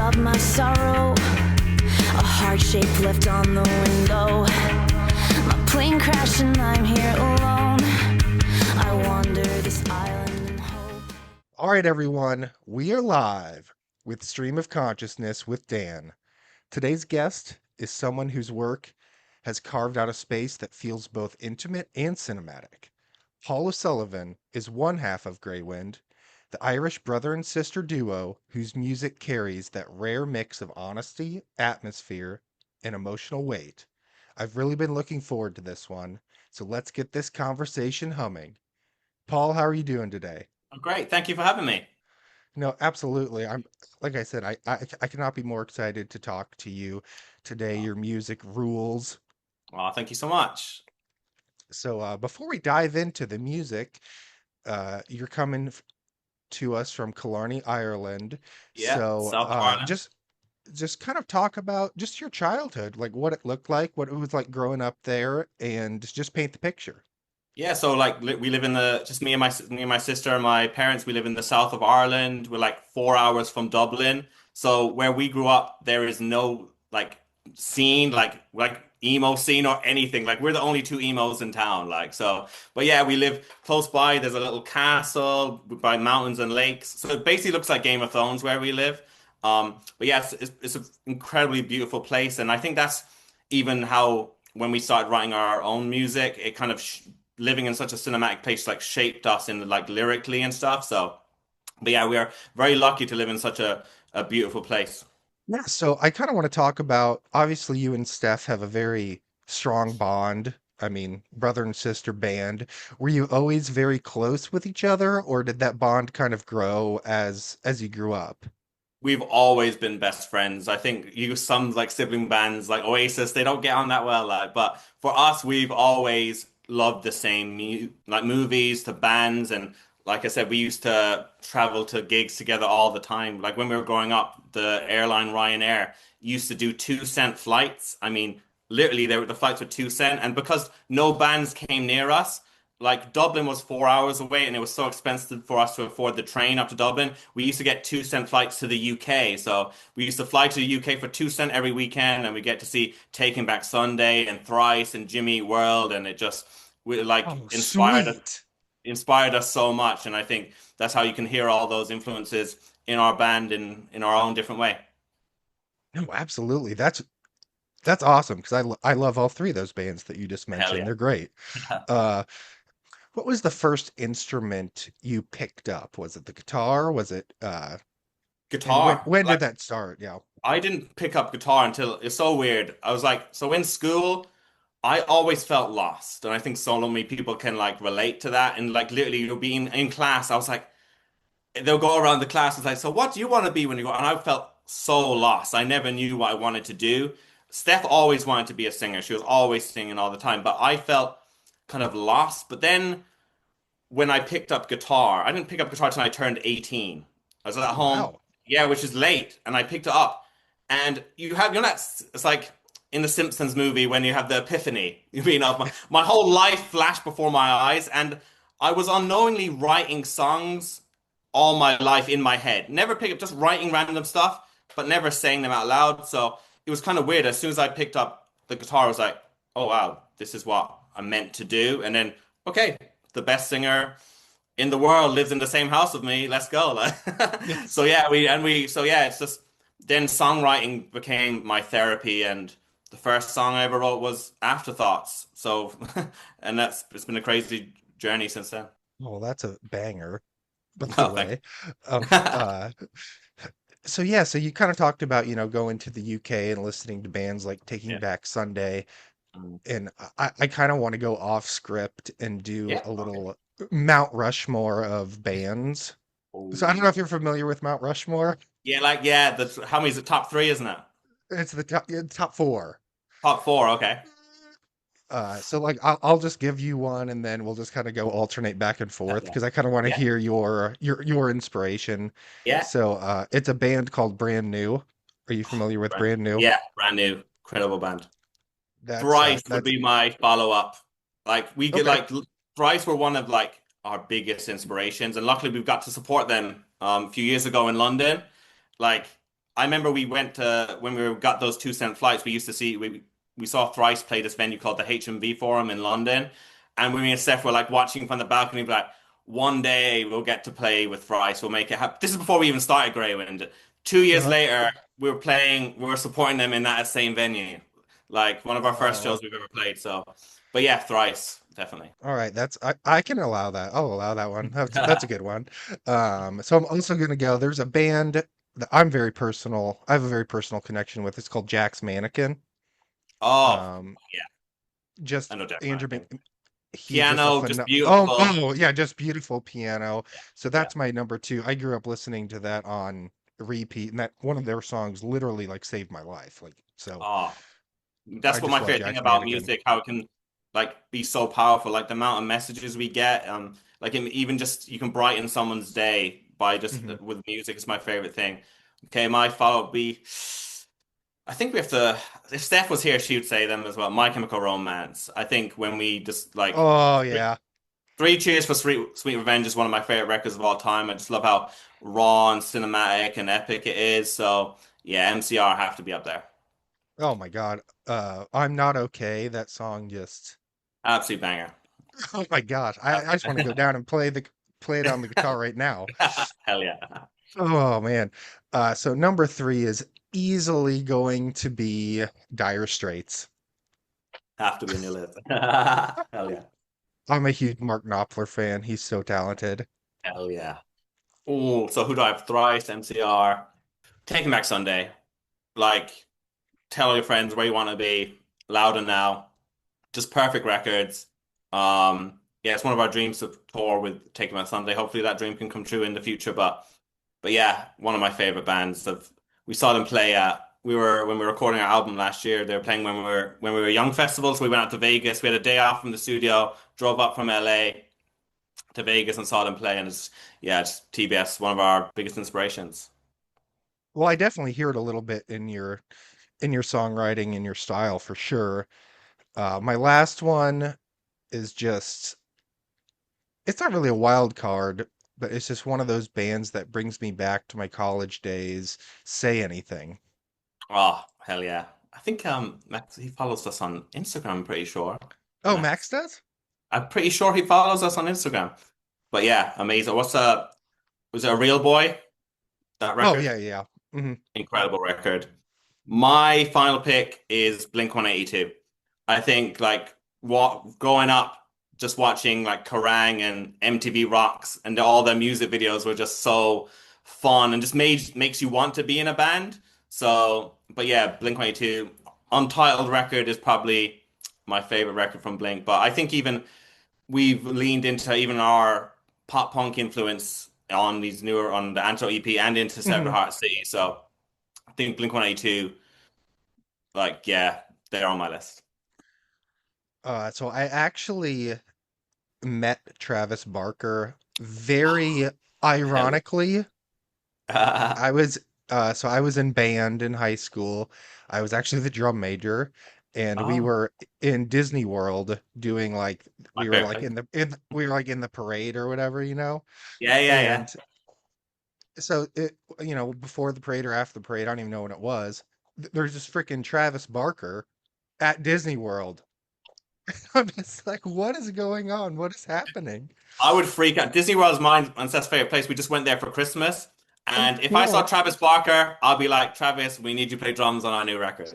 of my sorrow, a heart-shaped lift on the window. My plane crashed and I'm here alone. I wander this island in hope. All right, everyone, we are live with Stream of Consciousness with Dan. Today's guest is someone whose work has carved out a space that feels both intimate and cinematic. Paul O'Sullivan is one half of Greywind, the Irish brother and sister duo whose music carries that rare mix of honesty, atmosphere, and emotional weight. I've really been looking forward to this one, so let's get this conversation humming. Paul, how are you doing today? Oh, great. Thank you for having me. No, absolutely. I'm like I said, I cannot be more excited to talk to you today. Oh, Your music rules. well, thank you so much. So before we dive into the music, you're coming to us from Killarney, Ireland. Yeah, So South of Ireland. just kind of talk about just your childhood, like what it looked like, what it was like growing up there, and just paint the picture. Yeah, so like we live in the just me and my sister and my parents. We live in the south of Ireland. We're like 4 hours from Dublin. So where we grew up, there is no like scene like emo scene or anything. Like we're the only two emos in town. Like so, but yeah, we live close by. There's a little castle by mountains and lakes. So it basically looks like Game of Thrones where we live. But yeah, it's an incredibly beautiful place, and I think that's even how when we started writing our own music, it kind of sh living in such a cinematic place like shaped us in like lyrically and stuff. So, but yeah, we are very lucky to live in such a beautiful place. Yeah, so I kind of want to talk about obviously you and Steph have a very strong bond. I mean, brother and sister band. Were you always very close with each other, or did that bond kind of grow as you grew up? We've always been best friends. I think you some like sibling bands like Oasis, they don't get on that well, like, but for us, we've always loved the same mu like movies to bands, and like I said, we used to travel to gigs together all the time. Like when we were growing up, the airline Ryanair used to do 2 cent flights. I mean, literally, the flights were 2 cent, and because no bands came near us, like Dublin was 4 hours away, and it was so expensive for us to afford the train up to Dublin. We used to get 2 cent flights to the UK. So we used to fly to the UK for 2 cent every weekend, and we get to see Taking Back Sunday and Thrice and Jimmy Eat World, and it just we like Oh, sweet. inspired us so much. And I think that's how you can hear all those influences in our band in our own different way. No, absolutely. That's awesome because I love all three of those bands that you just Hell mentioned. yeah. They're great. Uh, what was the first instrument you picked up? Was it the guitar? Was it and Guitar. when did Like that start? Yeah. I didn't pick up guitar until it's so weird. I was like, so in school, I always felt lost, and I think so many people can like relate to that. And like literally, you'll be in class. I was like, they'll go around the class and say, "So what do you want to be when you go?" And I felt so lost. I never knew what I wanted to do. Steph always wanted to be a singer. She was always singing all the time, but I felt kind of lost. But then when I picked up guitar, I didn't pick up guitar till I turned 18. I was at Oh, home, wow. yeah, which is late, and I picked it up. And you have, you know, that's it's like in the Simpsons movie when you have the epiphany. You know, my whole life flashed before my eyes, and I was unknowingly writing songs all my life in my head. Never pick up, just writing random stuff, but never saying them out loud. So it was kind of weird. As soon as I picked up the guitar, I was like, oh wow, this is what I'm meant to do. And then, okay, the best singer in the world lives in the same house with me. Let's go. Like, so Yes. yeah, so yeah, it's just then songwriting became my therapy, and the first song I ever wrote was Afterthoughts. So, and that's it's been a crazy journey since then. Oh, that's a banger, by the Oh, thanks. way. Um, uh, so yeah, so you kind of talked about, going to the UK and listening to bands like Taking Yeah. Back Sunday, Mm. and I kind of want to go off script and do Yeah. a Okay. little Mount Rushmore of bands. So I don't know Oh. if you're familiar with Mount Rushmore. Yeah, like yeah, that's how many is it? Top three, isn't it? It's the top four. Top four, okay. So like I'll just give you one and then we'll just kind of go alternate back and forth Yeah. because I kind of want to Yeah. hear your inspiration. Yeah. So it's a band called Brand New. Are you familiar with Brand, Brand New? yeah, brand new, incredible band. Thrice would That's be my follow-up. Like we get okay. like Thrice were one of like our biggest inspirations, and luckily we've got to support them a few years ago in London. Like I remember we went to when we got those 2 cent flights. We used to see we saw Thrice play this venue called the HMV Forum in London, and we and Steph were like watching from the balcony, be like, one day we'll get to play with Thrice. We'll make it happen. This is before we even started Greywind. 2 years Uh-huh. later, we were supporting them in that same venue, like one of our first Oh, shows we've ever played. So, but yeah, Thrice definitely. all right. I can allow that. I'll allow that one. That's a good one. So I'm also gonna go. There's a band that I'm very personal. I have a very personal connection with. It's called Jack's Mannequin. Oh, Um, yeah, I just know Jack Andrew, Mannequin. he's just a Piano, just phenomenal. beautiful. Yeah, just beautiful piano. So Yeah. that's my number two. I grew up listening to that on repeat, and that one of their songs literally like saved my life. Like so, Oh, I that's what just my love favorite thing Jack's about Mannequin. music, how it can like be so powerful, like the amount of messages we get, like even just you can brighten someone's day by just Hmm. with music is my favorite thing. Okay, my follow up be, I think we have to. If Steph was here, she would say them as well. My Chemical Romance. I think when we just like Oh yeah. Three Cheers for Sweet Revenge is one of my favorite records of all time. I just love how raw and cinematic and epic it is. So yeah, MCR have to be up there. Oh my God. I'm Not Okay. That song just. Absolute banger. Oh my gosh. I just want to go down and play it on the guitar right now. Hell yeah. Oh man. So number three is easily going to be Dire Straits. Have to be on your list. Hell yeah. I'm a huge Mark Knopfler fan. He's so talented. Hell yeah. Oh, so who do I have? Thrice, MCR. Taking Back Sunday. Like, tell your friends where you want to be. Loud and Now. Just perfect records. Yeah, it's one of our dreams to tour with Taking Back Sunday. Hopefully that dream can come true in the future. But yeah, one of my favorite bands of we saw them play at we were when we were recording our album last year, they were playing when we were young festivals. So we went out to Vegas. We had a day off from the studio, drove up from LA to Vegas and saw them play, and it's TBS, one of our biggest inspirations. Well, I definitely hear it a little bit in your songwriting, in your style for sure. My last one is just it's not really a wild card, but it's just one of those bands that brings me back to my college days. Say Anything. Oh, hell yeah. I think Max he follows us on Instagram, I'm pretty sure. Oh, Max Max. does? I'm pretty sure he follows us on Instagram. But yeah, amazing. Was it a Real Boy, that Oh, record? yeah, yeah. Hmm. Incredible record. My final pick is Blink 182. I think like what growing up just watching like Kerrang and MTV Rocks and all their music videos were just so fun and just makes you want to be in a band. So, but yeah, Blink 182 Untitled record is probably my favorite record from Blink, but I think even we've leaned into even our pop punk influence on these newer on the Anto EP and into Separate Hmm. Heart City. So I think Blink 182, like, yeah, they're on my list. So I actually met Travis Barker very Hell ironically. yeah. I was in band in high school. I was actually the drum major, and we Oh, were in Disney World doing like my we were favorite like place. we were like in the parade or whatever, you know. Yeah, yeah, yeah. And so it before the parade or after the parade, I don't even know when it was. There's this freaking Travis Barker at Disney World. I'm just like, what is going on? What is happening? I would freak out. Disney World's mine and Seth's favorite place. We just went there for Christmas. Oh, And if I saw cool. Travis Barker, I'll be like, Travis, we need you to play drums on our new record.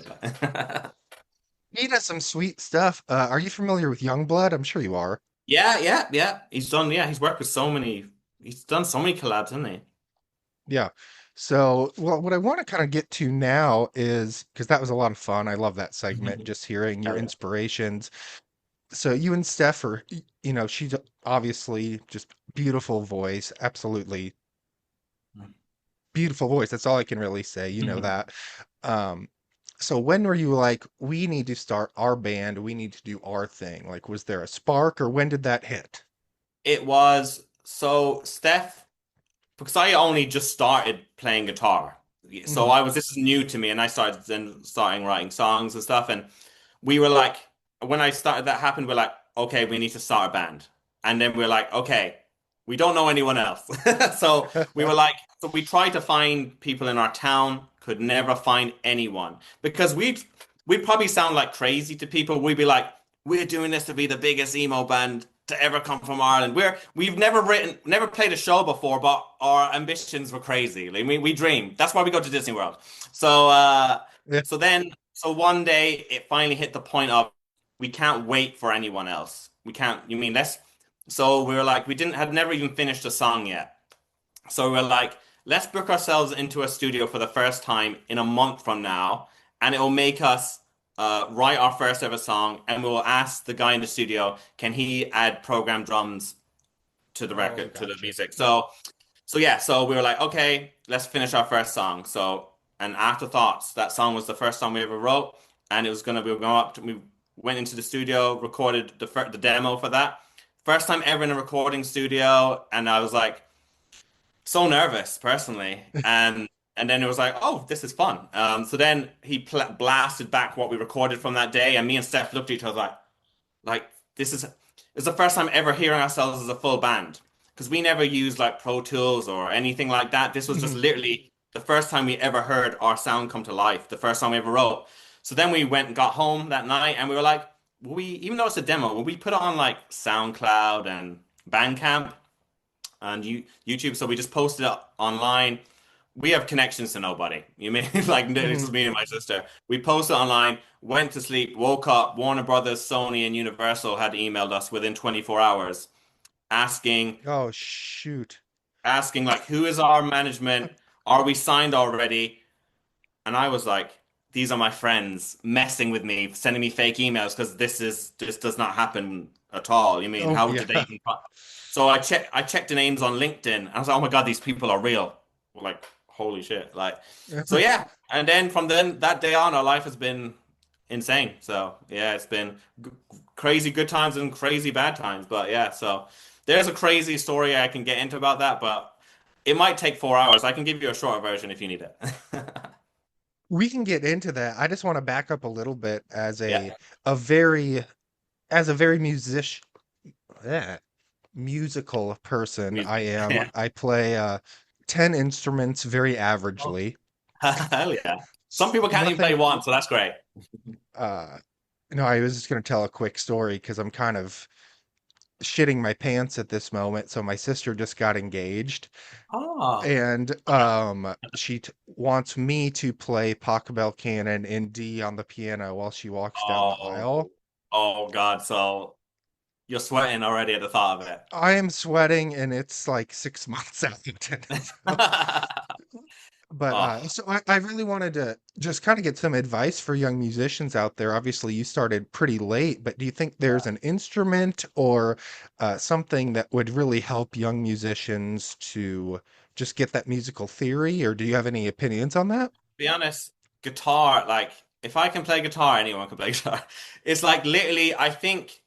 He does some sweet stuff. Are you familiar with Youngblood? I'm sure you are. Yeah, yeah, yeah. He's worked with he's done so many collabs, hasn't he? Yeah. So, well, what I want to kind of get to now is because that was a lot of fun. I love that segment, just hearing your Hell yeah. inspirations. So, you and Steph are, she's obviously just beautiful voice, absolutely beautiful voice. That's all I can really say. You know that. Um, so when were you like, we need to start our band, we need to do our thing? Like, was there a spark or when did that hit? It was so Steph, because I only just started playing guitar. So Hmm. this is new to me, and I starting writing songs and stuff. And we were like, when I started that happened, we're like, okay, we need to start a band. And then we're like, okay, we don't know anyone else. So we were like, so we tried to find people in our town, could never find anyone because we'd probably sound like crazy to people. We'd be like, we're doing this to be the biggest emo band to ever come from Ireland. We've never played a show before, but our ambitions were crazy. Like, we dream. That's why we go to Disney World. So Yeah. so one day it finally hit the point of we can't wait for anyone else. We can't. You mean let's? So we were like, we didn't had never even finished a song yet. So we're like, let's book ourselves into a studio for the first time in a month from now, and it will make us write our first ever song, and we'll ask the guy in the studio, can he add program drums to the Oh, record, to the gotcha. music? So yeah, so we were like, okay, let's finish our first song. So, and Afterthoughts, that song was the first song we ever wrote, and we were going up we went into the studio, recorded the demo for that. First time ever in a recording studio, and I was like so nervous personally, and then it was like, oh, this is fun. So then he blasted back what we recorded from that day, and me and Steph looked at each other like this is it's the first time ever hearing ourselves as a full band because we never used like Pro Tools or anything like that. This was just Mhm. literally the first time we ever heard our sound come to life, the first time we ever wrote. So then we went and got home that night, and we were like, even though it's a demo, will we put it on like SoundCloud and Bandcamp and YouTube? So we just posted it online. We have connections to nobody. You mean like it's just Mhm. me and my sister. We posted online, went to sleep, woke up. Warner Brothers, Sony, and Universal had emailed us within 24 hours asking Oh, shoot. asking like who is our management? Are we signed already? And I was like, these are my friends messing with me, sending me fake emails because this does not happen at all. You mean Oh, how yeah. did they even? So I checked the names on LinkedIn. And I was like, oh my God, these people are real. Like holy shit. Like so yeah. And then from then that day on, our life has been insane. So yeah, it's been crazy good times and crazy bad times. But yeah, so there's a crazy story I can get into about that, but it might take 4 hours. I can give you a shorter version if you need it. We can get into that. I just want to back up a little bit as Yeah. a very as a very musical person. Music. I Yeah. play 10 instruments very Oh, averagely. hell yeah. Some people can't even play Nothing one, so that's great. uh no, I was just going to tell a quick story because I'm kind of shitting my pants at this moment. So my sister just got engaged, Oh, and congrats. wants me to play Pachelbel Canon in D on the piano while she walks down the aisle. Oh, oh God. So you're sweating already at the thought of it. I am sweating, and it's like 6 months out. So, but Oh, I really wanted to just kind of get some advice for young musicians out there. Obviously, you started pretty late, but do you think there's an instrument or something that would really help young musicians to just get that musical theory, or do you have any opinions on that? be honest, guitar, like, if I can play guitar, anyone can play guitar. It's like literally, I think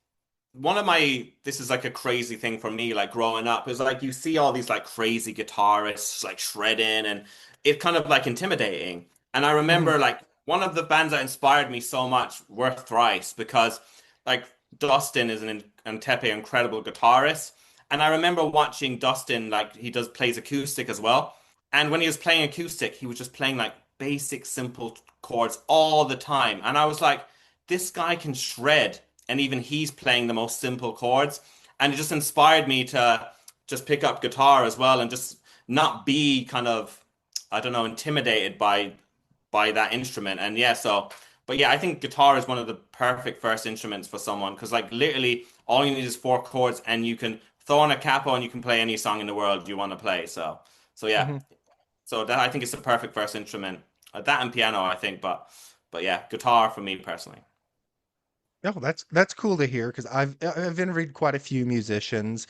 this is like a crazy thing for me, like growing up, is like you see all these like crazy guitarists like shredding and it's kind of like intimidating. And I Mhm. remember like one of the bands that inspired me so much were Thrice because like Dustin is and Tepe incredible guitarist. And I remember watching Dustin, like he does plays acoustic as well. And when he was playing acoustic, he was just playing like basic, simple chords all the time. And I was like, this guy can shred and even he's playing the most simple chords. And it just inspired me to just pick up guitar as well and just not be kind of, I don't know, intimidated by that instrument. And yeah, so but yeah, I think guitar is one of the perfect first instruments for someone because like literally all you need is four chords and you can throw on a capo and you can play any song in the world you want to play. So yeah. Mhm. So that I think it's the perfect first instrument. That and piano, I think, but yeah, guitar for me personally. No, that's cool to hear because I've interviewed quite a few musicians,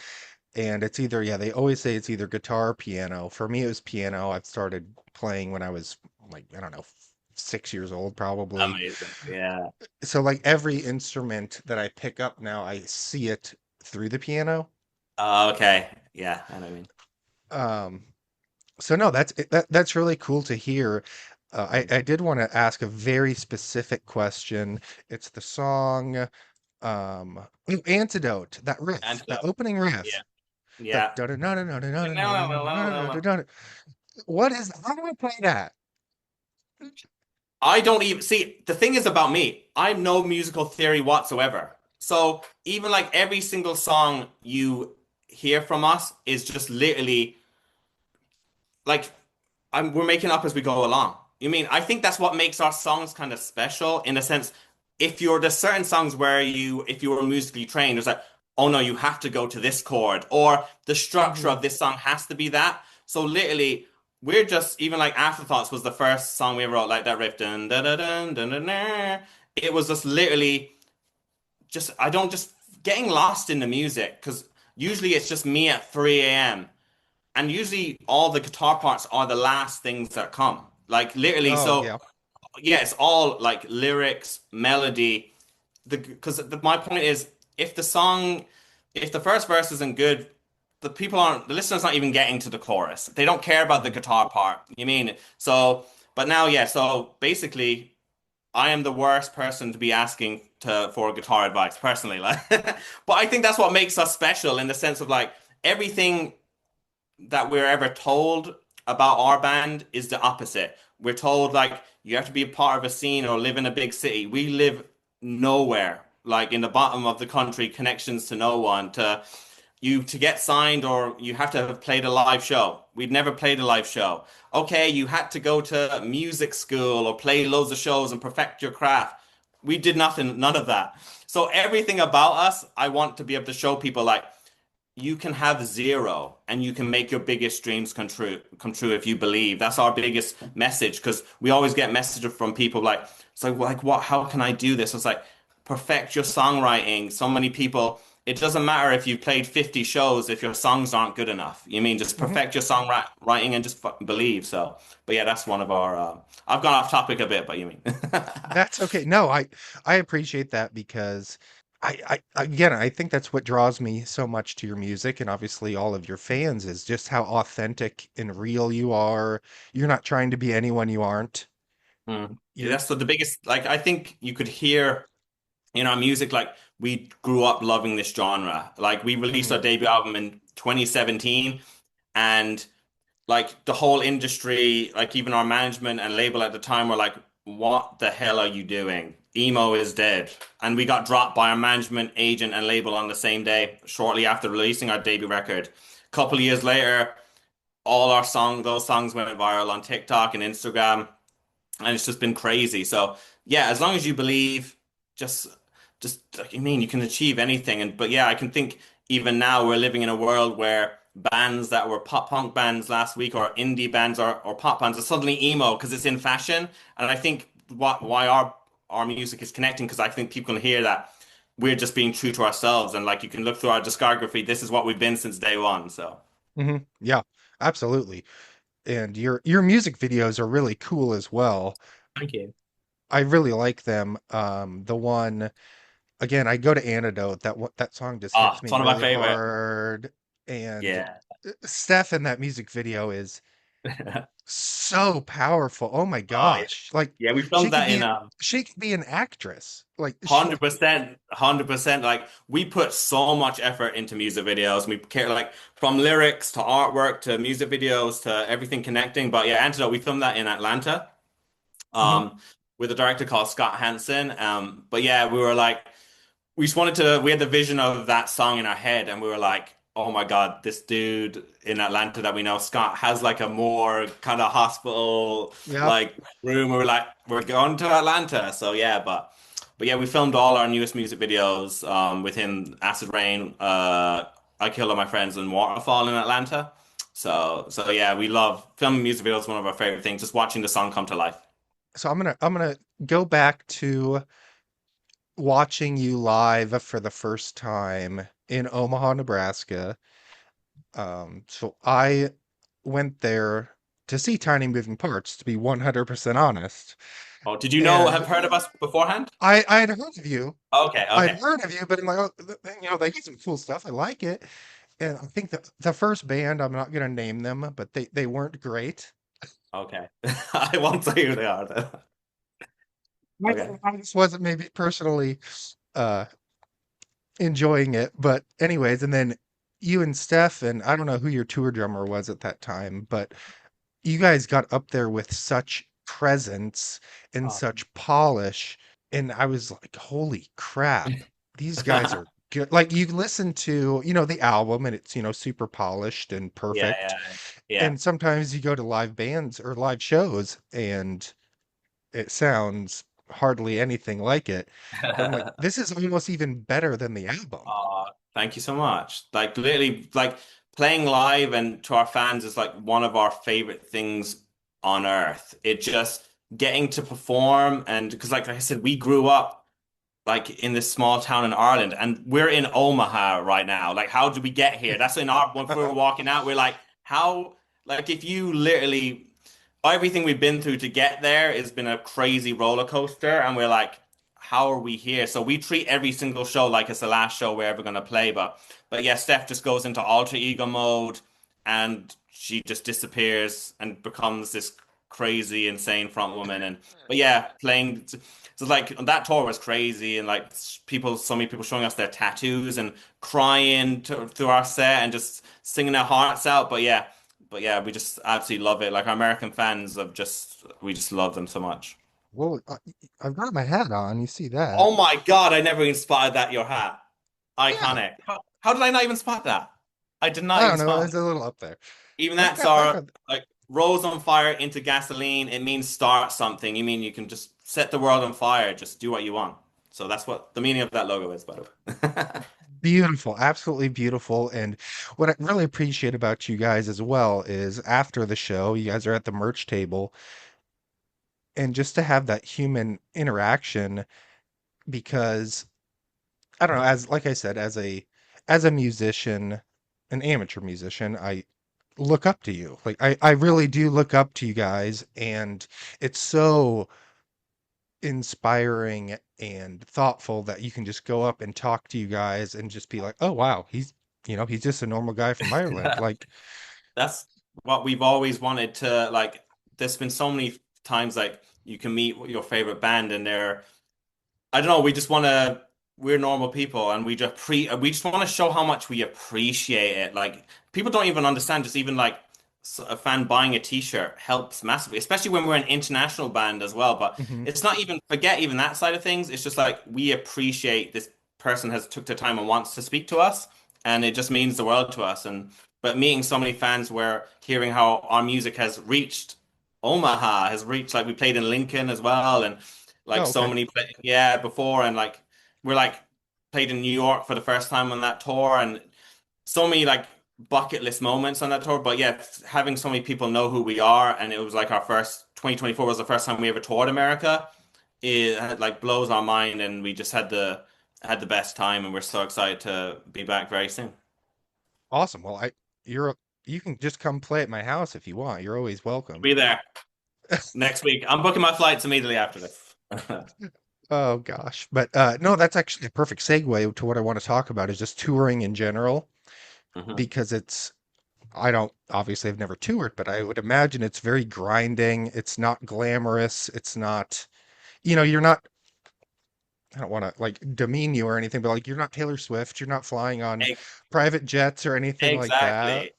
and it's either, yeah, they always say it's either guitar or piano. For me, it was piano. I've started playing when I was like, I don't know, 6 years old probably. Amazing. Yeah. So like every instrument that I pick up now, I see it through the piano. Okay. Yeah, I know what I mean. Um, so no, that's really cool to hear. I did want to ask a very specific question. It's the song Antidote, that riff, that Antidote. opening riff. Yeah. Yeah. No, no, no, no, no. What is, how do I play that? I don't even see the thing is about me. I'm no musical theory whatsoever. So even like every single song you hear from us is just literally like we're making up as we go along. You mean I think that's what makes our songs kind of special in a sense. If you're there's certain songs where if you were musically trained, it's like, oh no, you have to go to this chord, or the structure Mhm. of this song has to be that. So literally, we're just even like Afterthoughts was the first song we ever wrote, like that riff, dun dun dun dun dun dun. Dun. It was just literally just I don't just getting lost in the music because usually it's just me at 3 a.m. And usually all the guitar parts are the last things that come. Like literally, Oh so yeah. yeah, it's all like lyrics, melody. Because my point is, if the song, if the first verse isn't good, the listener's not even getting to the chorus. They don't care about the Mhm. guitar part. You mean? So, but now, yeah. So basically, I am the worst person to be asking for guitar advice personally. Like, but I think that's what makes us special in the sense of like everything that we're ever told about our band is the opposite. We're told like you have to be a part of a scene or live in a big city. We live nowhere, like in the bottom of the country, connections to no one, to get signed or you have to have played a live show. We'd never played a live show. Okay, you had to go to music school or play loads of shows and perfect your craft. We did nothing, none of that. So everything about us, I want to be able to show people like you can have zero and you can make your biggest dreams come true if you believe. That's our biggest message because we always get messages from people like, so like what how can I do this? It's like perfect your songwriting. So many people, it doesn't matter if you've played 50 shows if your songs aren't good enough. You mean just Mhm. perfect your songwriting and just believe. So, but yeah, that's one of our I've gone off topic a bit, but you mean. That's okay. No, I appreciate that because again, I think that's what draws me so much to your music and obviously all of your fans is just how authentic and real you are. You're not trying to be anyone you aren't. Mm. You're That's the biggest, like, I think you could hear in our music, like, we grew up loving this genre. Like, we released Mhm. our debut album in 2017, and like the whole industry, like even our management and label at the time were like, what the hell are you doing? Emo is dead. And we got dropped by our management, agent, and label on the same day, shortly after releasing our debut record. A couple of years later, those songs went viral on TikTok and Instagram and it's just been crazy. So yeah, as long as you believe, just just I mean you can achieve anything. And but yeah, I can think even now we're living in a world where bands that were pop punk bands last week or indie bands or pop bands are suddenly emo because it's in fashion. And I think why our music is connecting because I think people can hear that we're just being true to ourselves and like you can look through our discography, this is what we've been since day one. So Yeah, absolutely. And your music videos are really cool as well. thank you. I really like them. The one again, I go to Antidote. That song just Ah, hits it's me one of my really favorite. hard. And Yeah. Steph in that music video is Oh so powerful. Oh my yeah. gosh. Like Yeah, we she filmed could that be in she could be an actress. Like she 100%, 100%. Like we put so much effort into music videos. We care like from lyrics to artwork to music videos to everything connecting. But yeah, Antidote, we filmed that in Atlanta, Mhm. with a director called Scott Hansen. But yeah, we were like, we had the vision of that song in our head, and we were like, oh my God, this dude in Atlanta that we know, Scott, has like a more kind of hospital Yep. like room. We were like, we're going to Atlanta. So yeah, but yeah, we filmed all our newest music videos with him, Acid Rain, I Killed All My Friends, and Waterfall in Atlanta. So yeah, we love filming music videos, one of our favorite things, just watching the song come to life. So I'm gonna go back to watching you live for the first time in Omaha, Nebraska. So I went there to see Tiny Moving Parts, to be 100% honest. Oh, did have And heard of us beforehand? I had heard of you. Okay, I'd okay. heard of you, but I'm like, oh, they get some cool stuff. I like it. And I think the first band, I'm not gonna name them, but they weren't great. Okay. I won't say who they are though. Okay. I just wasn't maybe personally uh enjoying it. But anyways, and then you and Steph, and I don't know who your tour drummer was at that time, but you guys got up there with such presence and Awesome. such polish. And I was like, holy crap, these guys are good. Like you listen to, the album and it's, super polished and Yeah, perfect. yeah, yeah. And sometimes you go to live bands or live shows and it sounds hardly anything like it. And I'm like, this is almost even better than the album. Thank you so much. Like literally, like playing live and to our fans is like one of our favorite things on earth. It just getting to perform and because like I said, we grew up like in this small town in Ireland and we're in Omaha right now. Like how did we get here? That's in our when we were walking out, we're like, how like if you literally everything we've been through to get there has been a crazy roller coaster, and we're like, how are we here? So we treat every single show like it's the last show we're ever gonna play. But yeah, Steph just goes into alter ego mode, and she just disappears and becomes this crazy, insane front woman. And but yeah, playing. So like that tour was crazy, and like so many people showing us their tattoos and crying through our set and just singing their hearts out. But yeah, we just absolutely love it. Like our American fans we just love them so much. Well, I've got my hat on. You see that? Oh my God, I never even spotted that your hat. Yeah. Iconic. How did I not even spot that? I did not I even don't know. spot It's a little up there. even that's I've our got, like rose on fire into gasoline. It means start something. You mean you can just set the world on fire, just do what you want. So that's what the meaning of that logo is, by the way. beautiful, absolutely beautiful. And what I really appreciate about you guys as well is after the show, you guys are at the merch table, and just to have that human interaction because I don't know, as like I said, as a musician, an amateur musician, I look up to you. Like I really do look up to you guys, and it's so inspiring and thoughtful that you can just go up and talk to you guys and just be like, "Oh wow, he's just a normal guy from Ireland." Like, That's what we've always wanted to like. There's been so many times like you can meet your favorite band and they're I don't know. We just want to. We're normal people, and we just want to show how much we appreciate it. Like people don't even understand. Just even like a fan buying a T-shirt helps massively, especially when we're an international band as well. But mhm. it's not even forget even that side of things. It's just like we appreciate this person has took the time and wants to speak to us, and it just means the world to us. And but meeting so many fans, where hearing how our music has reached Omaha, has reached like we played in Lincoln as well, and like Oh, so okay. many yeah before and like we're like played in New York for the first time on that tour and so many like bucket list moments on that tour, but yeah, having so many people know who we are, and it was like our first 2024 was the first time we ever toured America. It like blows our mind, and we just had the best time, and we're so excited to be back very soon. Awesome. Well, you're you can just come play at my house if you want. You're always welcome. Be there next week. I'm booking my flights immediately after this. Oh gosh. But no, that's actually a perfect segue to what I want to talk about is just touring in general Mhm. because I don't obviously I've never toured, but I would imagine it's very grinding. It's not glamorous. It's not, you're not I don't want to like demean you or anything, but like you're not Taylor Swift. You're not flying on E- private jets or anything like that. Exactly.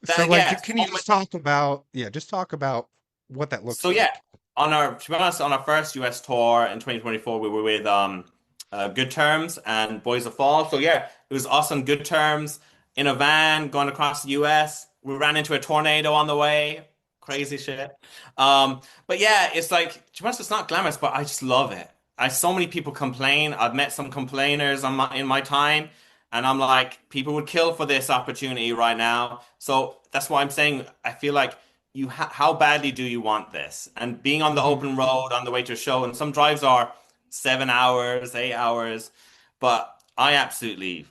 So That like yeah. can you just talk about just talk about what that looks So yeah, like? on our to be honest, on our first US tour in 2024, we were with Good Terms and Boys of Fall. So yeah, it was us on Good Terms in a van going across the US. We ran into a tornado on the way. Crazy shit. But yeah, it's like to be honest, it's not glamorous, but I just love it. So many people complain. I've met some complainers in my time, and I'm like, people would kill for this opportunity right now. So that's why I'm saying I feel like how badly do you want this? And being on the Hmm. open road on the way to a show, and some drives are 7 hours, 8 hours, but I absolutely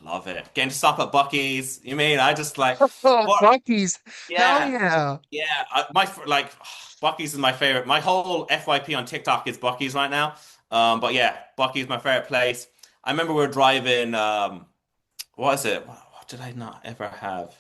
love it. Getting to stop at Bucky's, you mean I just like, Oh, or Bucky's. Hell yeah, yeah. yeah. Like Bucky's is my favorite. My whole FYP on TikTok is Bucky's right now. But yeah, Bucky's my favorite place. I remember we were driving. What is it? What did I not ever have?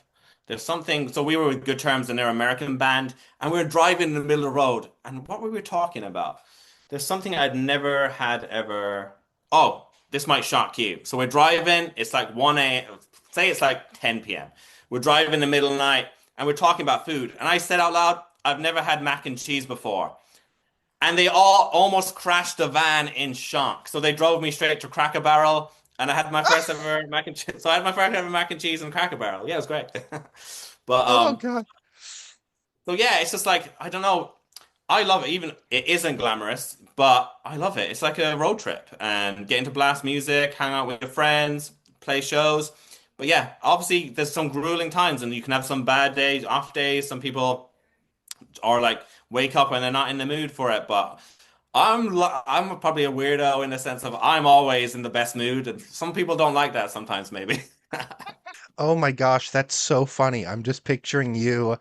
There's something. So we were with Good Terms and their American band, and we were driving in the middle of the road. And what were we talking about? There's something I'd never had ever. Oh, this might shock you. So we're driving. It's like 1 a. Say it's like 10 p.m. We're driving in the middle of the night, and we're talking about food. And I said out loud, "I've never had mac and cheese before." and they all almost crashed the van in shock. So they drove me straight to Cracker Barrel, and I had my first ever mac and cheese. So I had my first ever mac and cheese and Cracker Barrel. Yeah, it was great. But Oh God. so yeah, it's just like I don't know. I love it. Even it isn't glamorous, but I love it. It's like a road trip and getting to blast music, hang out with your friends, play shows. But yeah, obviously there's some grueling times, and you can have some bad days, off days. Some people are like wake up and they're not in the mood for it. But I'm probably a weirdo in the sense of I'm always in the best mood, and some people don't like that sometimes, maybe. Oh my gosh, that's so funny. I'm just picturing you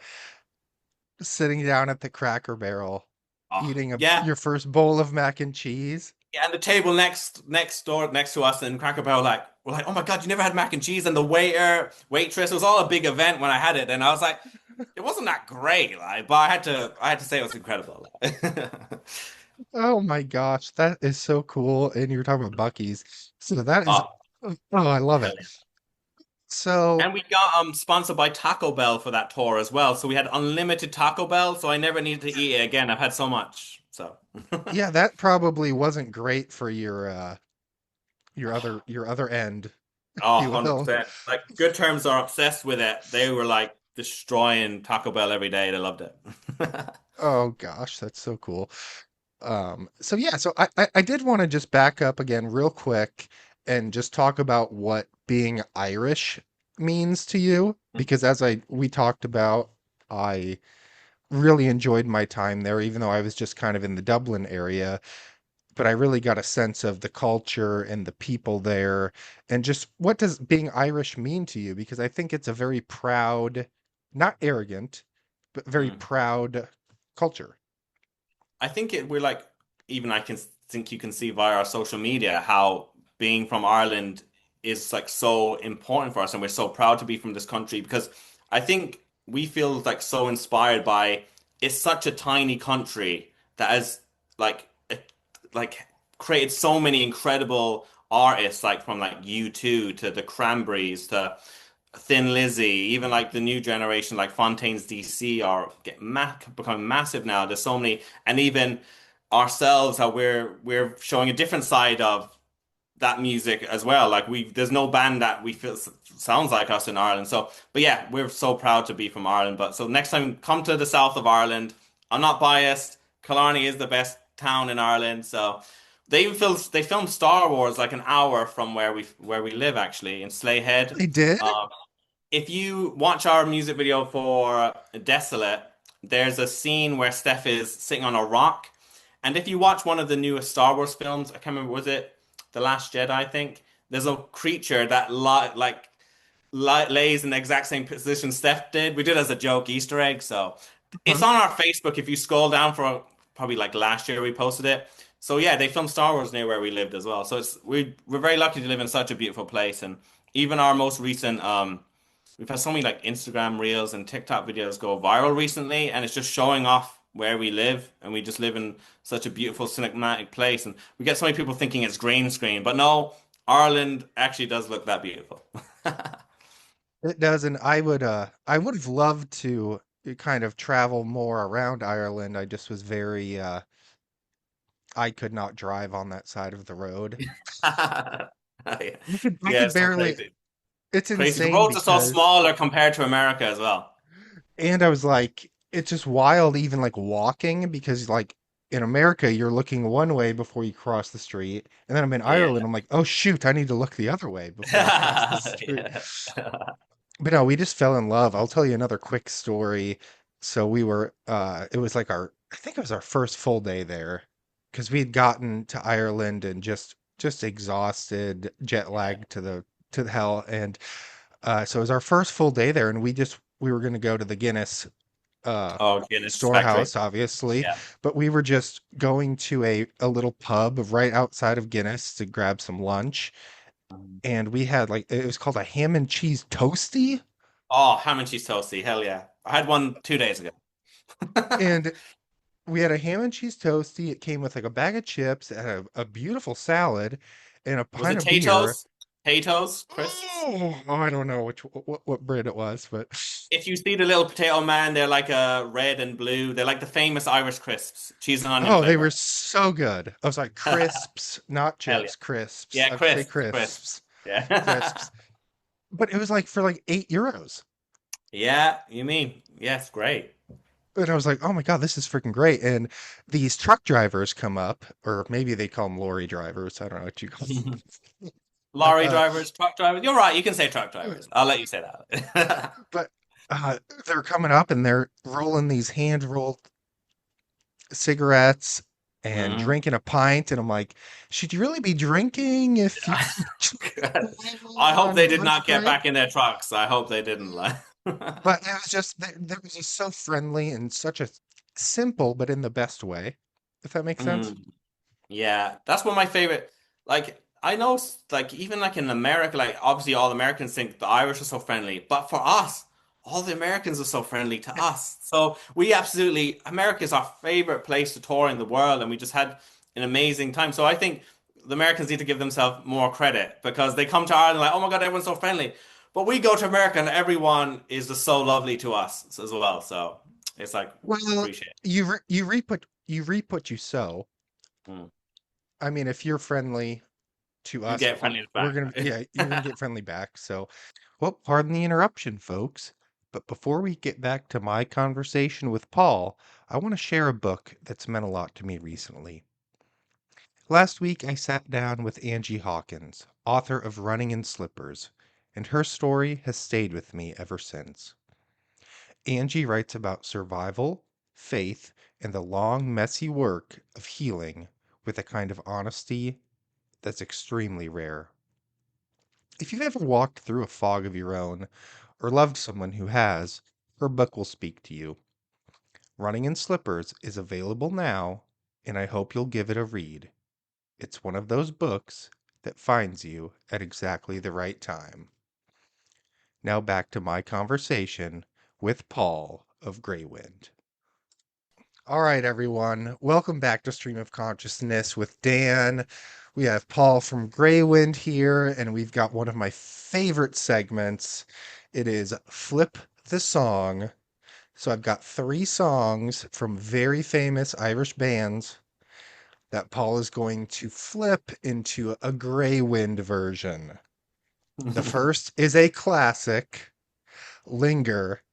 sitting down at the Cracker Barrel, Oh, eating yeah. your first bowl of mac and cheese. Yeah, and the table next door next to us in Cracker Barrel, like we're like, oh my God, you never had mac and cheese, and the waitress, it was all a big event when I had it, and I was like, it wasn't that great, like, but I had to say it was incredible. Oh my gosh, that is so cool. And you're talking about Bucky's. So that is, Oh, oh, I love it. hell yeah. So, And we got sponsored by Taco Bell for that tour as well, so we had unlimited Taco Bell, so I never needed to eat it again. I've had so much, so. yeah, that probably wasn't great for your other end, if Oh, you will. 100%. Like Good Terms are obsessed with it. They were like destroying Taco Bell every day. They loved it. Oh gosh, that's so cool. So yeah, so I did want to just back up again real quick and just talk about what being Irish means to you, because as we talked about, I really enjoyed my time there, even though I was just kind of in the Dublin area, but I really got a sense of the culture and the people there and just what does being Irish mean to you? Because I think it's a very proud, not arrogant, but very Mm. proud culture. I think we're like, even I can think you can see via our social media how being from Ireland is like so important for us, and we're so proud to be from this country because I think we feel like so inspired by it's such a tiny country that has like like created so many incredible artists, like from like U2 to the Cranberries to Thin Lizzy, even like the new generation, like Fontaines DC, are becoming massive now. There's so many, and even ourselves, how we're showing a different side of that music as well. Like there's no band that we feel sounds like us in Ireland. So, but yeah, we're so proud to be from Ireland. But so next time, come to the south of Ireland. I'm not biased. Killarney is the best town in Ireland. So they filmed Star Wars like an hour from where we live actually in Slayhead. They did? Um, if you watch our music video for Desolate, there's a scene where Steph is sitting on a rock. And if you watch one of the newest Star Wars films, I can't remember, was it The Last Jedi, I think? There's a creature that lays in the exact same position Steph did. We did it as a joke Easter egg. So it's Huh? on our Facebook. If you scroll down for probably like last year, we posted it. So yeah, they filmed Star Wars near where we lived as well. So we're very lucky to live in such a beautiful place. And even our most recent we've had so many like Instagram reels and TikTok videos go viral recently, and it's just showing off where we live, and we just live in such a beautiful cinematic place, and we get so many people thinking it's green screen, but no, Ireland actually does look that beautiful. It does, and I would have loved to kind of travel more around Ireland. I just was very I could not drive on that side of the road. I Yeah, could it's so barely, crazy. it's Crazy. The insane roads are so because smaller compared to America as well. and I was like, it's just wild even like walking because like in America you're looking one way before you cross the street. And then I'm in Yeah. Ireland, I'm like, oh shoot, I need to look the other way before I cross the street. Yeah. But no, we just fell in love. I'll tell you another quick story. So we were it was like our I think it was our first full day there because we had gotten to Ireland and just exhausted, jet lagged to the hell and so it was our first full day there and we were going to go to the Guinness uh Oh, Guinness factory. storehouse obviously, Yeah. but we were just going to a little pub right outside of Guinness to grab some lunch and we had like it was called a ham and cheese toasty. Oh, ham and cheese toasty. Hell yeah. I had one 2 days ago. And we had a ham and cheese toasty. It came with like a bag of chips and a beautiful salad and a Was pint it of beer. Tato's? potatoes, crisps. I don't know what bread it was, but If you see the little potato man, they're like a red and blue. They're like the famous Irish crisps, cheese and onion oh, they were flavor. so good. I was like crisps, not Hell yeah. chips, crisps. Yeah, I have to say crisps, crisps. crisps, Yeah. crisps. But it was like for like €8. Yeah, you mean. Yes, great. And I was like, oh my God, this is freaking great. And these truck drivers come up, or maybe they call them lorry drivers. I don't know what you call them. Lorry Uh, drivers, truck drivers. You're right. You can say truck drivers. I'll let you say that. but they're coming up and they're rolling these hand rolled cigarettes and Mhm. drinking a pint. And I'm like, should you really be drinking if you I hope on they did lunch not get break? back in their trucks. I hope they didn't. Like. But it was just, they was just so friendly and such a simple, but in the best way, if that makes sense. Mm. Yeah, that's one of my favorite. Like I know, like even like in America, like obviously all Americans think the Irish are so friendly, but for us, all the Americans are so friendly to us. So we absolutely, America is our favorite place to tour in the world, and we just had an amazing time. So I think the Americans need to give themselves more credit because they come to Ireland like, oh my God, everyone's so friendly, but we go to America and everyone is just so lovely to us as well. So it's like Well, appreciate you reap what you sow. it. Mm. I mean, if you're friendly to You us, get friendly we're back. gonna, yeah, you're gonna get friendly back. So, well, pardon the interruption, folks. But before we get back to my conversation with Paul, I want to share a book that's meant a lot to me recently. Last week, I sat down with Angie Hawkins, author of Running in Slippers, and her story has stayed with me ever since. Angie writes about survival, faith, and the long, messy work of healing with a kind of honesty that's extremely rare. If you've ever walked through a fog of your own, or loved someone who has, her book will speak to you. Running in Slippers is available now, and I hope you'll give it a read. It's one of those books that finds you at exactly the right time. Now back to my conversation with Paul of Greywind. All right, everyone. Welcome back to Stream of Consciousness with Dan. We have Paul from Greywind here, and we've got one of my favorite segments. It is Flip the Song. So I've got 3 songs from very famous Irish bands that Paul is going to flip into a Greywind version. The first is a classic, Linger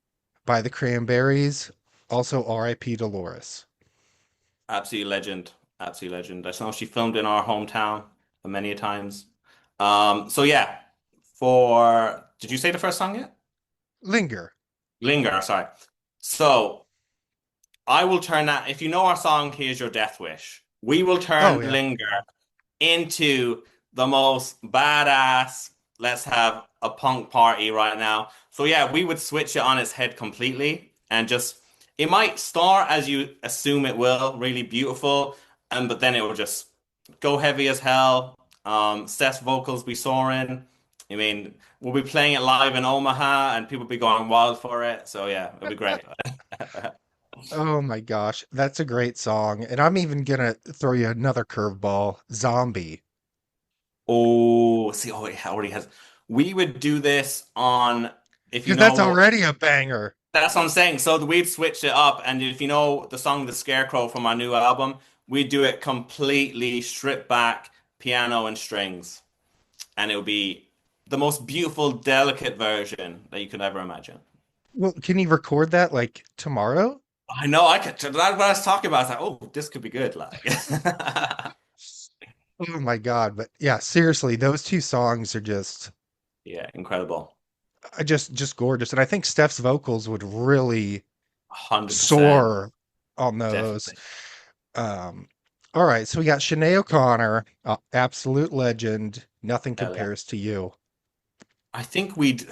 by the Cranberries, also R.I.P. Dolores. Absolute legend. Absolute legend. I know she filmed in our hometown many a times. So yeah, for did you say the first song yet? Linger. Linger, sorry. So I will turn that if you know our song, Here's Your Death Wish. We will Oh, turn yeah. Linger into the most badass, let's have a punk party right now. So yeah, we would switch it on its head completely and just it might start as you assume it will, really beautiful, and but then it will just go heavy as hell. Steph's vocals be soaring. I mean, we'll be playing it live in Omaha and people be going wild for it. So yeah, it'll be great. Oh my gosh, that's a great song. And I'm even gonna throw you another curveball, Zombie. Oh, see, oh, it already has. We would do this on, if you Because that's know, already a banger. that's what I'm saying. So we'd switch it up, and if you know the song "The Scarecrow" from our new album, we'd do it completely stripped back, piano and strings, and it would be the most beautiful, delicate version that you could ever imagine. Well, can you record that like tomorrow? I know, I could. That's what I was talking about. I was like, oh, this could be good. Like, Oh my God. But yeah, seriously, those 2 songs are yeah, incredible. just gorgeous. And I think Steph's vocals would really 100%. soar on those. Definitely. Um, all right, so we got Sinead O'Connor, absolute legend. Nothing Hell yeah. compares to you. I think we'd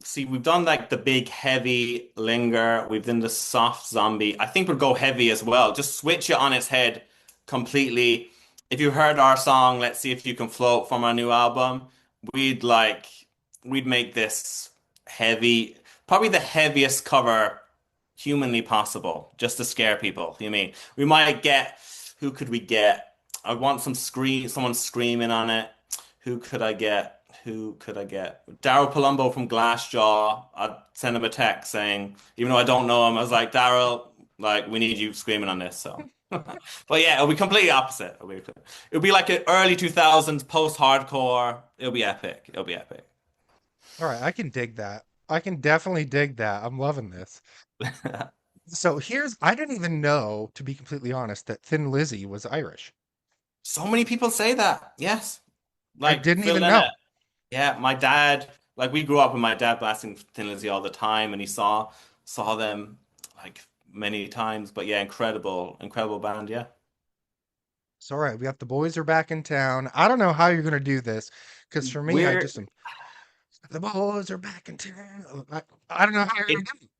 see we've done like the big heavy linger, we've done the soft zombie. I think we'd go heavy as well. Just switch it on its head completely. If you heard our song, Let's See If You Can Float from our new album, we'd like we'd make this heavy, probably the heaviest cover humanly possible, just to scare people. You mean we might get who could we get? I want someone screaming on it. Who could I get? Who could I get? Daryl Palumbo from Glassjaw. I sent him a text saying, even though I don't know him, I was like, Daryl, like we need you screaming on this. So, but yeah, it'll be completely opposite. It'll be like an early 2000s post-hardcore. It'll be epic. It'll be epic. All right, I can dig that. I can definitely dig that. I'm loving this. So I didn't even know, to be completely honest, that Thin Lizzy was Irish. So many people say that. Yes, I like didn't Phil even Lynott. know. Yeah, my dad, like we grew up with my dad blasting Thin Lizzy all the time, and he saw them like many times. But yeah, incredible band. Yeah, It's all right. We got the boys are back in town. I don't know how you're gonna do this, because for me, I we're just am. The boys are back in town. I don't know how you're it, gonna do it.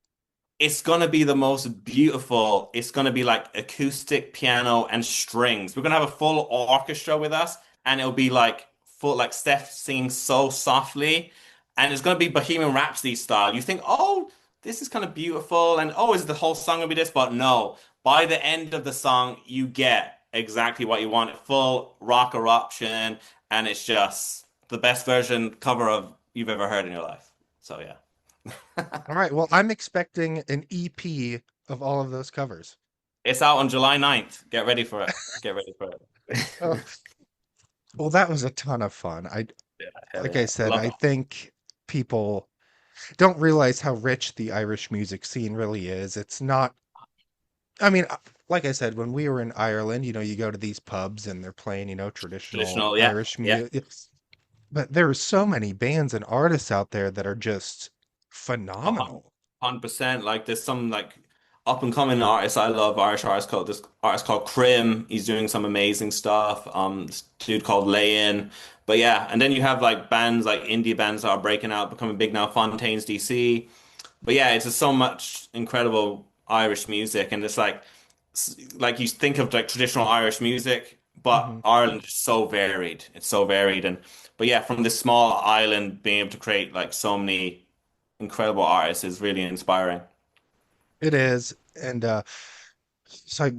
it's gonna be the most beautiful. It's gonna be like acoustic piano and strings. We're gonna have a full orchestra with us, and it'll be like full like Steph sings so softly, and it's gonna be Bohemian Rhapsody style. You think, oh, this is kind of beautiful, and oh, is the whole song gonna be this? But no, by the end of the song, you get exactly what you want. Full rock eruption, and it's just the best version cover of you've ever heard in your life. So yeah. All right. Well, I'm expecting an EP of all of those covers. It's out on July 9th. Get ready for it. Get ready for Oh, it. well, that was a ton of fun. Yeah, hell Like I yeah. I said, love I it. think people don't realize how rich the Irish music scene really is. It's not, I mean, like I said, when we were in Ireland, you go to these pubs and they're playing, traditional Traditional, yeah. Irish Yeah. music. But there are so many bands and artists out there that are just A hun- phenomenal. 100%. Like there's some like up and coming artists. I love Irish artists called this artist called Crim. He's doing some amazing stuff. This dude called Layin. But yeah, and then you have like bands like indie bands that are breaking out, becoming big now, Fontaines DC. But yeah, it's just so much incredible Irish music, and it's like you think of like traditional Irish music, but Hmm. Ireland is so varied. It's so varied, and but yeah, from this small island being able to create like so many incredible artists is really inspiring. It is. And so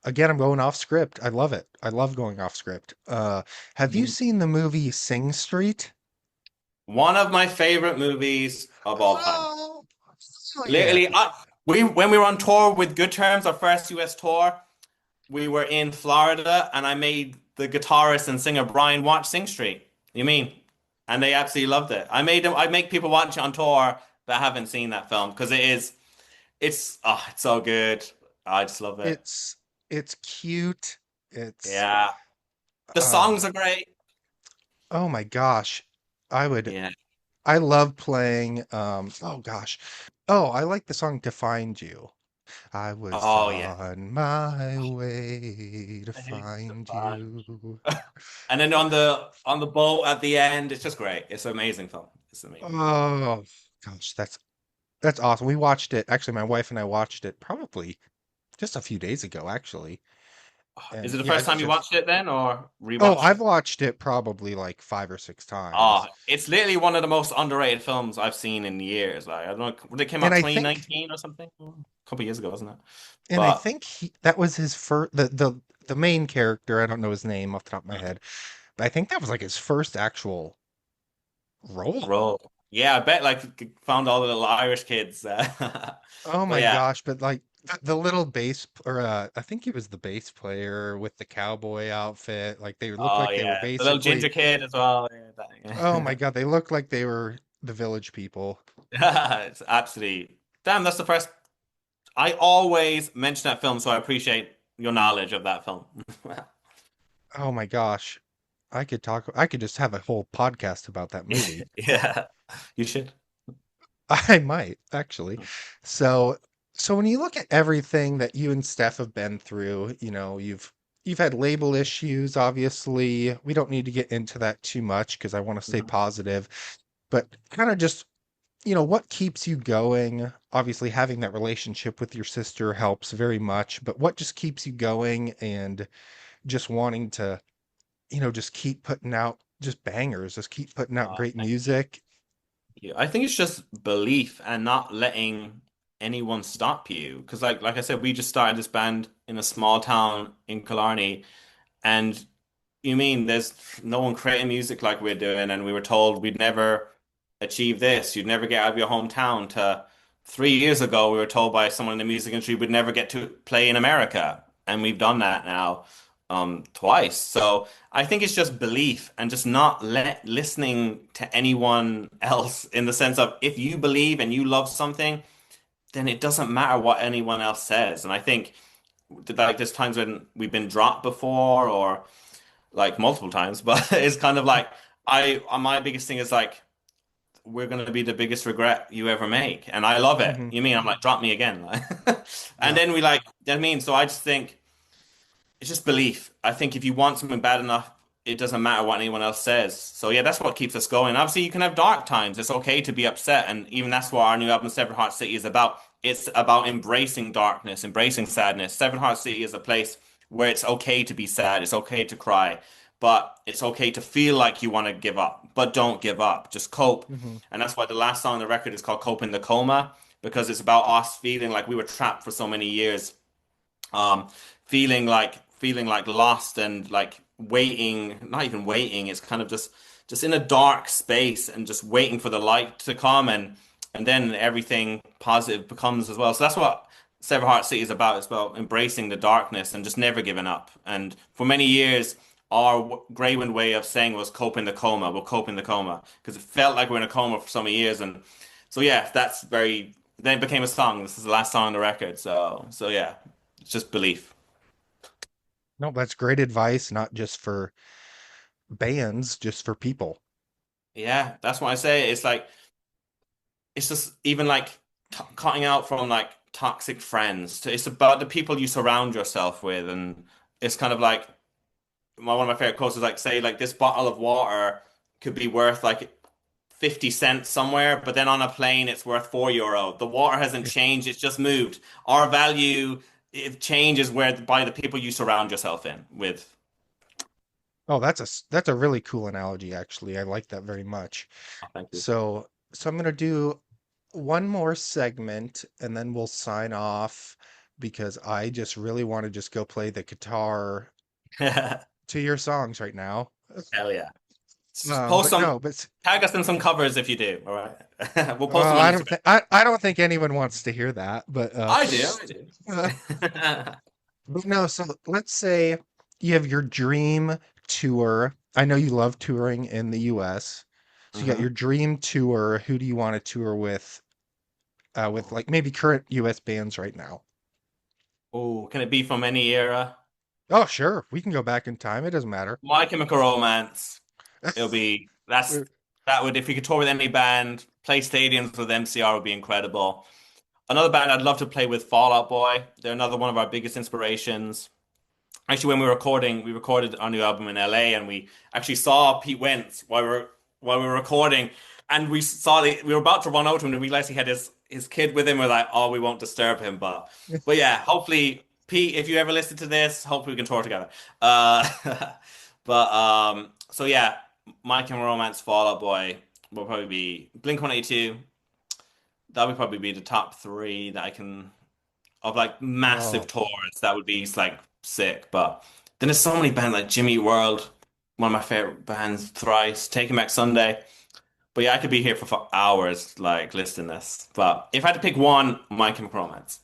again, I'm going off script. I love it. I love going off script. Have you Mhm. seen the movie Sing Street? One of my favorite movies of all time. Oh, oh yeah. Literally, we when we were on tour with Good Terms, our first US tour, we were in Florida, and I made the guitarist and singer Brian watch Sing Street. You mean? And they absolutely loved it. I make people watch it on tour that haven't seen that film because it's so good. I just love it. It's it's cute. It's Yeah. The songs um are great. oh my gosh. I would Yeah. I love playing oh gosh. Oh, I like the song To Find You. I was Oh yeah. on my way to It's so find fun. you. And then on the boat at the end, it's just great. It's an amazing film. It's an amazing film. Oh gosh, that's awesome. We watched it. Actually, my wife and I watched it probably just a few days ago, actually. Is And it the yeah, first it's time you just watched it then, or oh, rewatched I've it? watched it probably like 5 or 6 Oh, times. it's literally one of the most underrated films I've seen in years. Like I don't know when it came And out I think 2019 or something, a couple years ago, wasn't it? and I But think that was his first the main character, I don't know his name off the top of my head, but I think that was like his first actual role. Roll. Yeah, I bet like found all the little Irish kids. Oh But my yeah. gosh, but like the little or I think he was the bass player with the cowboy outfit. Like they looked Oh like they were yeah. The little basically ginger kid as well. Yeah, oh my that- God, they looked like they were the village people. yeah. It's absolutely damn, that's the first I always mention that film, so I appreciate your knowledge of that film. Oh my gosh. I could just have a whole podcast about that movie. Yeah. You should. I might actually. So so when you look at everything that you and Steph have been through, you've had label issues, obviously. We don't need to get into that too much because I want to stay Mhm. positive, but kind of just, what keeps you going? Obviously, having that relationship with your sister helps very much, but what just keeps you going and just wanting to, just keep putting out just bangers, just keep putting out great Thank you. music? Yeah, I think it's just belief and not letting anyone stop you. Because like I said, we just started this band in a small town in Killarney, and you mean there's no one creating music like we're doing, and we were told we'd never achieve this, you'd never get out of your hometown, to 3 years ago we were told by someone in the music industry we'd never get to play in America, and we've done that now twice. So I think it's just belief and just not listening to anyone else, in the sense of, if you believe and you love something, then it doesn't matter what anyone else says. And I think like there's times when we've been dropped before, or like multiple times, but it's kind of like, I my biggest thing is like, we're gonna be the biggest regret you ever make, and I love it. Hmm. You mean I'm like, drop me again, like, and Yeah. then we like, I mean, so I just think it's just belief. I think if you want something bad enough, it doesn't matter what anyone else says. So yeah, that's what keeps us going. Obviously, you can have dark times. It's okay to be upset, and even that's what our new album Seven Heart City is about. It's about embracing darkness, embracing sadness. Seven Heart City is a place where it's okay to be sad. It's okay to cry, but it's okay to feel like you want to give up, but don't give up. Just cope. Hmm. And that's why the last song on the record is called "Cope in the Coma," because it's about us feeling like we were trapped for so many years, um, feeling like lost, and like waiting, not even waiting. It's kind of just in a dark space and just waiting for the light to come, and then everything positive becomes as well. So that's what Sever Heart City is about. It's about embracing the darkness and just never giving up. And for many years, our Greywind way of saying was "cope in the coma." We'll cope in the coma because it felt like we're in a coma for so many years. And so yeah, that's very. Then it became a song. This is the last song on the record. So yeah, it's just belief. No, that's great advice, not just for bands, just for people. Yeah, that's what I say. It's like, it's just even like t cutting out from like toxic friends. It's about the people you surround yourself with, and it's kind of like, one of my favorite quotes is like, say like, this bottle of water could be worth like 50 cents somewhere, but then on a plane it's worth €4. The water hasn't changed, it's just moved. Our value, it changes where by the people you surround yourself in with. Oh, that's a really cool analogy, actually. I like that very much. Oh, thank you. So I'm gonna do one more segment and then we'll sign off because I just really want to just go play the guitar to your songs right now. Hell yeah. Post But some, no, tag us in some covers if you do. All right. We'll post them well, on I don't Instagram. think I don't think anyone wants to hear that, but I do. I uh, do. but no, so let's say you have your dream tour. I know you love touring in the US. So you got your hmm dream tour. Who do you want to tour with like maybe current US bands right now? Oh, can it be from any era? Oh, sure. We can go back in time. It doesn't matter. My Chemical Romance. It'll be We're- that would, if we could tour with any band, play stadiums with MCR would be incredible. Another band I'd love to play with, Fall Out Boy. They're another one of our biggest inspirations. Actually, when we recorded our new album in LA, and we actually saw Pete Wentz while we were recording, and we were about to run out to him and realized he had his kid with him. We're like, oh, we won't disturb him, but yeah, hopefully, Pete, if you ever listen to this, hopefully we can tour together. But so yeah, My Chemical Romance, Fall Out Boy will probably be Blink-182. That would probably be the top three that I can, of like massive Oh, tours. That would be like sick. But then there's so many bands like Jimmy Eat World, one of my favorite bands, Thrice, Taking Back Sunday. But yeah, I could be here for hours like listing this. But if I had to pick one, My Chemical Romance.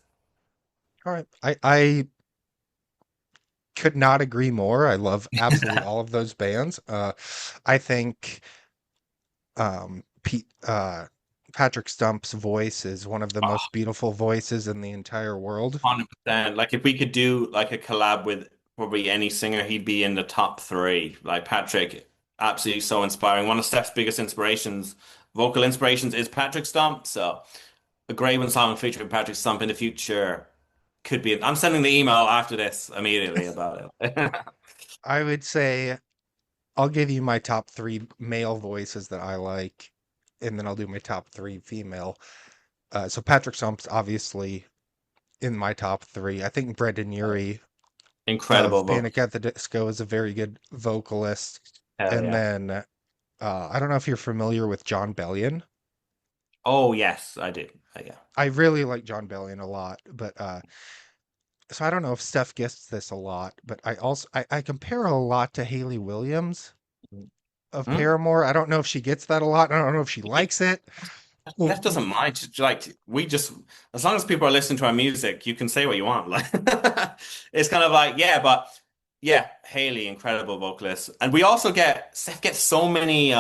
all right. I could not agree more. I love absolutely all of those bands. I think Pete Patrick Stump's voice is one of the most beautiful voices in the entire world. 100%. Like if we could do like a collab with probably any singer, he'd be in the top three. Like Patrick, absolutely so inspiring. One of Steph's biggest inspirations, vocal inspirations, is Patrick Stump. So a Greywind song featuring Patrick Stump in the future could be. I'm sending the email after this immediately about it. I would say I'll give you my top three male voices that I like, and then I'll do my top three female. So Patrick Stump's obviously in my top three. I think Brendan Urie Incredible of vocal. Panic at the Disco is a very good vocalist. Hell And yeah. then I don't know if you're familiar with John Bellion. Oh yes, I do. Yeah. I really like John Bellion a lot, but So I don't know if Steph gets this a lot, but I compare her a lot to Haley Williams of Hmm? Paramore. I don't know if she gets that a lot. I don't know if she likes it. Well, Steph doesn't mind. Like we just, as long as people are listening to our music, you can say what you want. Like it's kind of like, yeah, but yeah, Haley, incredible vocalist, and we also get Steph gets so many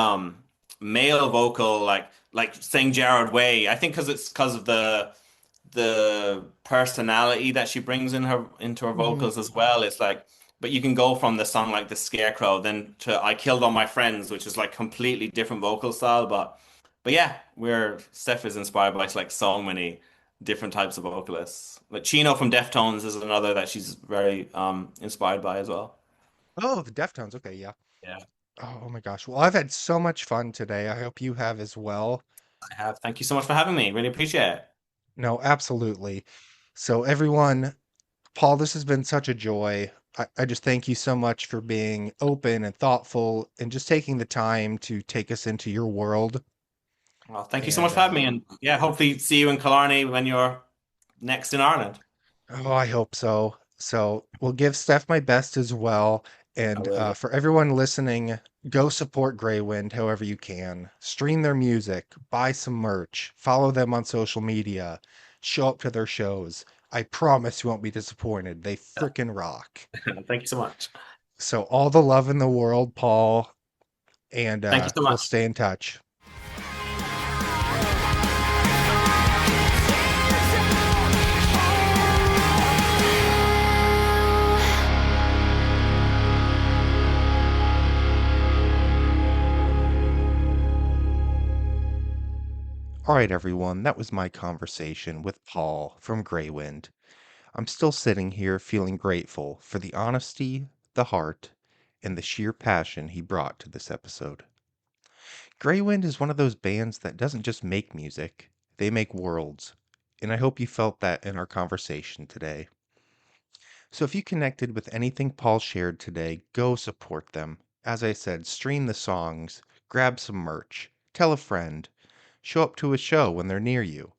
male vocal like saying Gerard Way. I think because it's because of the personality that she brings into her mhm. vocals as well. It's like, but you can go from the song like The Scarecrow then to I Killed All My Friends, which is like completely different vocal style. But yeah, we're Steph is inspired by like so many different types of vocalists. Like Chino from Deftones is another that she's very inspired by as well. Oh, the Deftones. Okay, yeah. Yeah, Oh my gosh. Well, I've had so much fun today. I hope you have as well. I have. Thank you so much for having me. Really appreciate it. No, absolutely. So everyone, Paul, this has been such a joy. I just thank you so much for being open and thoughtful and just taking the time to take us into your world. Well, thank you so much And for having me, and yeah, hopefully see you in Killarney when you're next in Ireland. oh, I hope so. So we'll give Steph my best as well. I And will. Yeah. for everyone listening, go support Greywind however you can. Stream their music, buy some merch, follow them on social media, show up to their shows. I promise you won't be disappointed. They frickin' rock. Thank you so much. So all the love in the world, Paul, and Thank you so we'll much. stay in touch. All right, everyone, that was my conversation with Paul from Greywind. I'm still sitting here feeling grateful for the honesty, the heart, and the sheer passion he brought to this episode. Greywind is one of those bands that doesn't just make music, they make worlds. And I hope you felt that in our conversation today. So if you connected with anything Paul shared today, go support them. As I said, stream the songs, grab some merch, tell a friend, show up to a show when they're near you.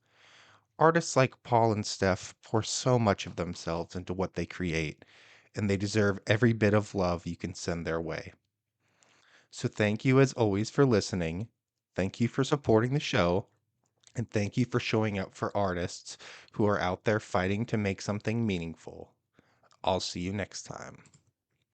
Artists like Paul and Steph pour so much of themselves into what they create, and they deserve every bit of love you can send their way. So thank you as always for listening. Thank you for supporting the show, and thank you for showing up for artists who are out there fighting to make something meaningful. I'll see you next time.